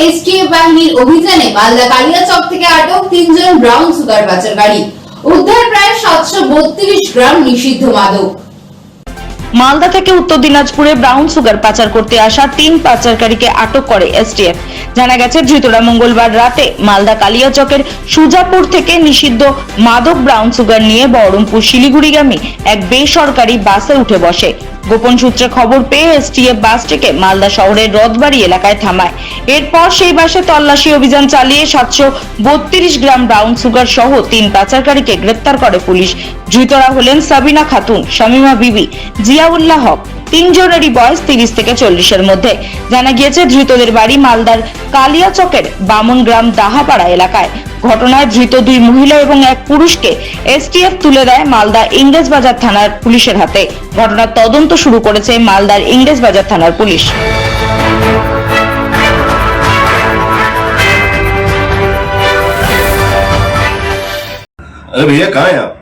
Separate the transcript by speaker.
Speaker 1: STF বাহিনীর অভিযানে মালদা কালিয়াচক থেকে আটক 3 জন ব্রাউন সুগার পাচারকারী। উদ্ধার প্রায় 732 গ্রাম নিষিদ্ধ মাদক।
Speaker 2: মালদা থেকে উত্তর দিনাজপুরে ব্রাউন সুগার পাচার করতে আসা 3 পাচারকারীকে আটক করে এসটিএফ। জানা গেছে, ধৃতরা মঙ্গলবার রাতে মালদা কালিয়াচকের সুজাপুর থেকে নিষিদ্ধ মাদক ব্রাউন সুগার নিয়ে বহরমপুর শিলিগুড়িগামী এক বেসরকারি বাসে উঠে বসে। গোপন সূত্রে খবর পেয়ে এসটিএফ বাসটিকে মালদা শহরের রথবাড়ি এলাকায় থামায়। এরপর সেই বাসে তল্লাশি অভিযান চালিয়ে 732 গ্রাম ব্রাউন সুগার সহ 3 পাচারকারীকে গ্রেপ্তার করে পুলিশ। ধৃতরা হলেন সাবিনা খাতুন, শামিমা বিবি, জিয়াউল্লাহ হক। 3 জনেরই বয়স 30 থেকে 40-এর মধ্যে। জানা গিয়েছে, ধৃতদের বাড়ি মালদার কালিয়াচকের বামন গ্রাম দাহাপাড়া এলাকায়। ঘটনায় ধৃত 2 মহিলা এবং 1 পুরুষকে এসটিএফ তুলে দেয় মালদা ইংরেজবাজার থানার পুলিশের হাতে। ঘটনার তদন্ত শুরু করেছে মালদার ইংরেজবাজার থানার পুলিশ।
Speaker 3: अरे भैया कहाँ हैं आप?